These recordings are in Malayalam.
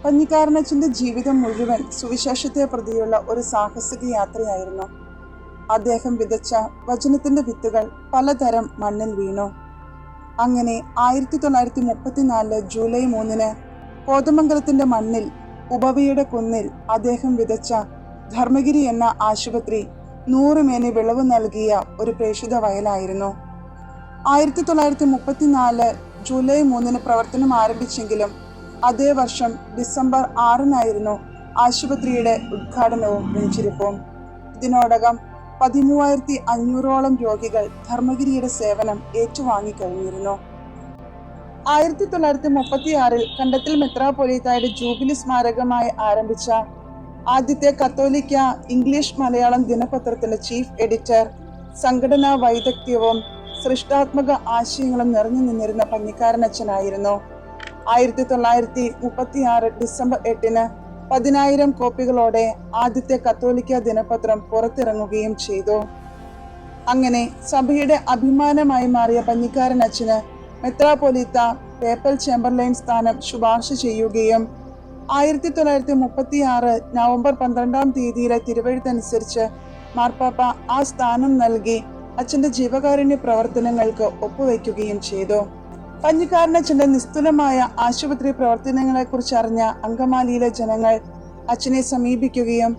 പഞ്ഞിക്കാരനച്ഛൻ്റെ ജീവിതം മുഴുവൻ സുവിശേഷത്തെ പ്രതിയുള്ള ഒരു സാഹസിക യാത്രയായിരുന്നു. അദ്ദേഹം വിതച്ച വചനത്തിന്റെ വിത്തുകൾ പലതരം മണ്ണിൽ വീണു. അങ്ങനെ 1934 ജൂലൈ 3 കോതമംഗലത്തിന്റെ മണ്ണിൽ ഉപവിയുടെ കുന്നിൽ അദ്ദേഹം വിതച്ച ധർമ്മഗിരി എന്ന ആശുപത്രി 100 മേനി വിളവ് നൽകിയ ഒരു പ്രേക്ഷിത വയലായിരുന്നു. 1934 ജൂലൈ 3 പ്രവർത്തനം ആരംഭിച്ചെങ്കിലും അതേ വർഷം ഡിസംബർ 6 ആശുപത്രിയുടെ ഉദ്ഘാടനവും വെഞ്ചരിപ്പും. ഇതിനോടകം 13,500ഓളം രോഗികൾ ധർമ്മഗിരിയുടെ സേവനം ഏറ്റുവാങ്ങിക്കഴിഞ്ഞിരുന്നു. 1936 കണ്ടത്തിൽ മെത്രാപ്പൊലീത്തായുടെ ജൂബിലി സ്മാരകമായി ആരംഭിച്ച ആദ്യത്തെ കത്തോലിക്ക ഇംഗ്ലീഷ് മലയാളം ദിനപത്രത്തിലെ ചീഫ് എഡിറ്റർ, സംഘടനാ വൈദഗ്ധ്യവും സൃഷ്ടാത്മക ആശയങ്ങളും നിറഞ്ഞു നിന്നിരുന്ന പഞ്ഞിക്കാരനച്ഛനായിരുന്നു. 1936 ഡിസംബർ 8 10,000 കോപ്പികളോടെ ആദ്യത്തെ കത്തോലിക്ക ദിനപത്രം പുറത്തിറങ്ങുകയും ചെയ്തു. അങ്ങനെ സഭയുടെ അഭിമാനമായി മാറിയ പഞ്ഞിക്കാരനച്ഛന് മെത്രാപ്പൊലീത്ത പേപ്പൽ ചേംബർലൈൻ സ്ഥാനം ശുപാർശ ചെയ്യുകയും 1936 നവംബർ 12 തിരുവെഴുത്തനുസരിച്ച് മാർപ്പാപ്പ ആ സ്ഥാനം നൽകി അച്ഛൻ്റെ ജീവകാരുണ്യ പ്രവർത്തനങ്ങൾക്ക് ഒപ്പുവയ്ക്കുകയും ചെയ്തു. പഞ്ഞിക്കാരനച്ഛൻ്റെ നിസ്തുലമായ ആശുപത്രി പ്രവർത്തനങ്ങളെക്കുറിച്ച് അറിഞ്ഞ അങ്കമാലിയിലെ ജനങ്ങൾ അച്ഛനെ സമീപിക്കുകയും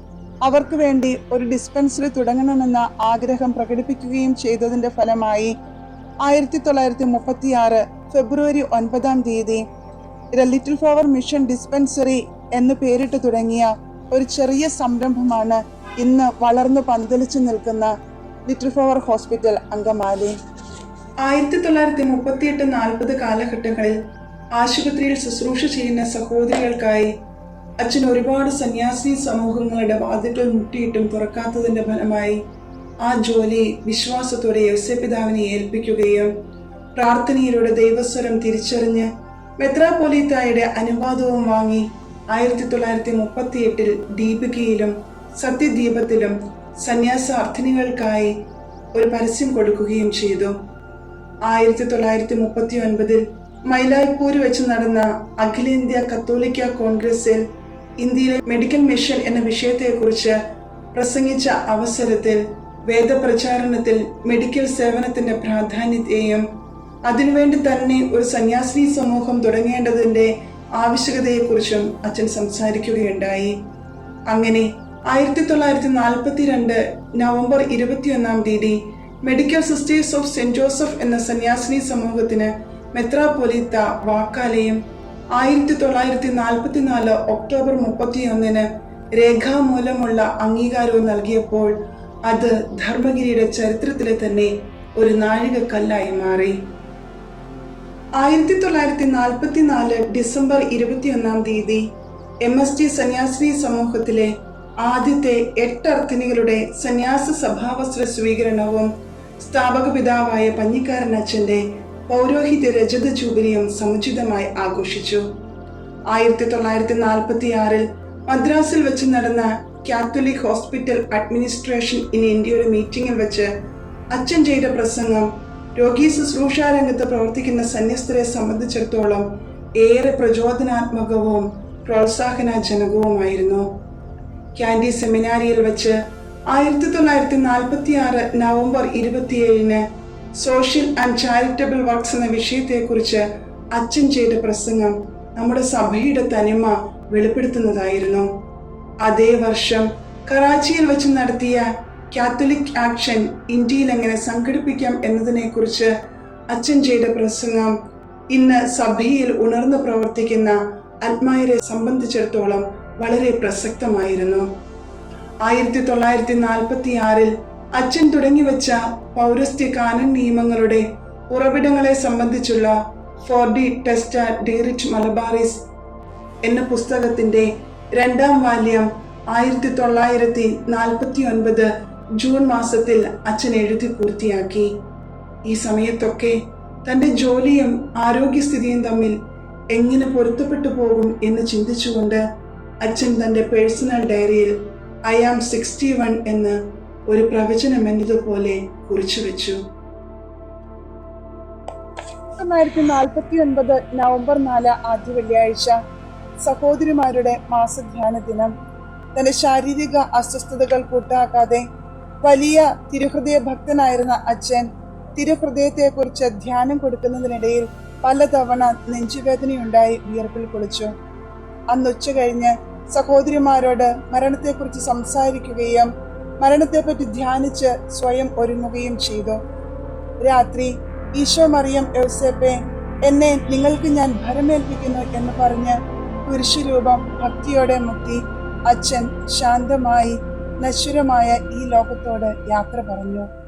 അവർക്ക് വേണ്ടി ഒരു ഡിസ്പെൻസറി തുടങ്ങണമെന്ന ആഗ്രഹം പ്രകടിപ്പിക്കുകയും ചെയ്തതിന്റെ ഫലമായി 1936 ഫെബ്രുവരി 9 ലിറ്റിൽ ഫ്ലവർ മിഷൻ ഡിസ്പെൻസറി എന്ന് പേരിട്ട് തുടങ്ങിയ ഒരു ചെറിയ സംരംഭമാണ് ഇന്ന് വളർന്നു പന്തലിച്ചു നിൽക്കുന്ന ലിറ്റിൽ ഫ്ലവർ ഹോസ്പിറ്റൽ അങ്കമാലി. 1938-40 കാലഘട്ടങ്ങളിൽ ആശുപത്രിയിൽ ശുശ്രൂഷ ചെയ്യുന്ന സഹോദരികൾക്കായി അച്ഛൻ ഒരുപാട് സന്യാസി സമൂഹങ്ങളുടെ വാതിലുകൾ മുട്ടിയിട്ടും തുറക്കാത്തതിന്റെ ഫലമായി ആ ജോലി വിശ്വാസത്തോടെ യൗസേപ്പിതാവിനെ ഏൽപ്പിക്കുകയും പ്രാർത്ഥനയിലൂടെ ദൈവസ്വരം തിരിച്ചറിഞ്ഞ് മെത്രാപ്പൊലീത്തായുടെ അനുവാദവും വാങ്ങി 1938 ദീപികയിലും സത്യദീപത്തിലും സന്യാസാർത്ഥിനികൾക്കായി ഒരു പരസ്യം കൊടുക്കുകയും ചെയ്തു. 1939 മൈലാപ്പൂർ വെച്ച് നടന്ന അഖിലേന്ത്യാ കത്തോലിക്ക കോൺഗ്രസിൽ ഇന്ത്യയിലെ മെഡിക്കൽ മിഷൻ എന്ന വിഷയത്തെക്കുറിച്ച് പ്രസംഗിച്ച അവസരത്തിൽ വേദപ്രചാരണത്തിൽ മെഡിക്കൽ സേവനത്തിന്റെ പ്രാധാന്യത്തെയും അതിനുവേണ്ടി തന്നെ ഒരു സന്യാസിനി സമൂഹം തുടങ്ങേണ്ടതിന്റെ ആവശ്യകതയെക്കുറിച്ചും അച്ഛൻ സംസാരിക്കുകയുണ്ടായി. അങ്ങനെ 1942 November 21 medical sisters of saint Joseph എന്ന സന്യാസിനി സമൂഹത്തിന് മെത്രാപ്പൊലീത്ത വാക്കാലെയും 1944 ഒക്ടോബർ 31 രേഖാമൂലമുള്ള അംഗീകാരവും നൽകിയപ്പോൾ അത് ധർമ്മഗിരിയുടെ ചരിത്രത്തിലെ തന്നെ ഒരു നാഴികക്കല്ലായി മാറി. 1944 ഡിസംബർ 21 MST സന്യാസിനി സമൂഹത്തിലെ ആദ്യത്തെ 8 അർത്ഥിനികളുടെ സന്യാസ സഭാവസ്ത്ര സ്വീകരണവും സ്ഥാപക പിതാവായ പഞ്ഞിക്കാരനച്ഛൻ്റെ പൗരോഹിത്യ രജത ജൂബിലിയും സമുചിതമായി ആഘോഷിച്ചു. 1946 മദ്രാസിൽ വെച്ച് നടന്ന കാത്തലിക് ഹോസ്പിറ്റൽ അഡ്മിനിസ്ട്രേഷൻ ഇൻ ഇന്ത്യയുടെ മീറ്റിംഗിൽ വെച്ച് അച്ഛൻ ചെയ്ത പ്രസംഗം രോഗീ ശുശ്രൂഷാ രംഗത്ത് പ്രവർത്തിക്കുന്ന സന്യസ്തരെ സംബന്ധിച്ചിടത്തോളം ഏറെ പ്രചോദനാത്മകവും പ്രോത്സാഹനജനകവുമായിരുന്നു. ക്യാൻഡി സെമിനാരിയിൽ വെച്ച് 1946 November 27 social and charitable works എന്ന വിഷയത്തെക്കുറിച്ച് അച്ഛൻ ചെയ്ത പ്രസംഗം നമ്മുടെ സഭയുടെ തനിമ വെളിപ്പെടുത്തുന്നതായിരുന്നു. അതേ വർഷം കറാച്ചിയിൽ വെച്ച് നടത്തിയ കാത്തലിക് ആക്ഷൻ ഇന്ത്യയിൽ എങ്ങനെ സംഘടിപ്പിക്കാം എന്നതിനെക്കുറിച്ച് അച്ഛൻ ചെയ്ത പ്രസംഗം ഇന്ന് സഭയിൽ ഉണർന്നു പ്രവർത്തിക്കുന്ന ആത്മായരെ സംബന്ധിച്ചിടത്തോളം വളരെ പ്രസക്തമായിരുന്നു. 1946 അച്ഛൻ തുടങ്ങിവെച്ച പൗരസ്ത്യ കാനൻ നിയമങ്ങളുടെ ഉറവിടങ്ങളെ സംബന്ധിച്ചുള്ള ഫോർഡി ടെസ്റ്റ ഡീറിറ്റ് മലബാറിസ് എന്ന പുസ്തകത്തിന്റെ 2ാം വാല്യം 1949 ജൂൺ മാസത്തിൽ അച്ഛൻ എഴുതി പൂർത്തിയാക്കി. ഈ സമയത്തൊക്കെ തൻ്റെ ജോലിയും ആരോഗ്യസ്ഥിതിയും തമ്മിൽ എങ്ങനെ പൊരുത്തപ്പെട്ടു പോകും എന്ന് ചിന്തിച്ചുകൊണ്ട് അച്ഛൻ തൻ്റെ പേഴ്സണൽ ഡയറിയിൽ I am 61 എന്ന് ഒരു പ്രവചനം എന്നതുപോലെ കുറിച്ചു വെച്ചു. 1949 നവംബർ 4 ആദ്യ വെള്ളിയാഴ്ച സഹോദരിമാരുടെ മാസധ്യാന ദിനം. തന്റെ ശാരീരിക അസ്വസ്ഥതകൾ കൂട്ടാക്കാതെ വലിയ തിരുഹൃദയ ഭക്തനായിരുന്ന അച്ഛൻ തിരുഹൃദയത്തെക്കുറിച്ച് ധ്യാനം കൊടുക്കുന്നതിനിടയിൽ പലതവണ നെഞ്ചുവേദനയുണ്ടായി വിയർപ്പിൽ കുളിച്ചു. അന്ന് ഉച്ച കഴിഞ്ഞ് സഹോദരിമാരോട് മരണത്തെക്കുറിച്ച് സംസാരിക്കുകയും മരണത്തെപ്പറ്റി ധ്യാനിച്ച് സ്വയം ഒരുങ്ങുകയും ചെയ്തു. രാത്രി ഈശോ മറിയം യൗസേപ്പെ, എന്നെ നിങ്ങൾക്ക് ഞാൻ ഭരമേൽപ്പിക്കുന്നു എന്ന് പറഞ്ഞ് കുരിശുരൂപം ഭക്തിയോടെ മുത്തി അച്ഛൻ ശാന്തമായി നശ്വരമായ ഈ ലോകത്തോട് യാത്ര പറഞ്ഞു.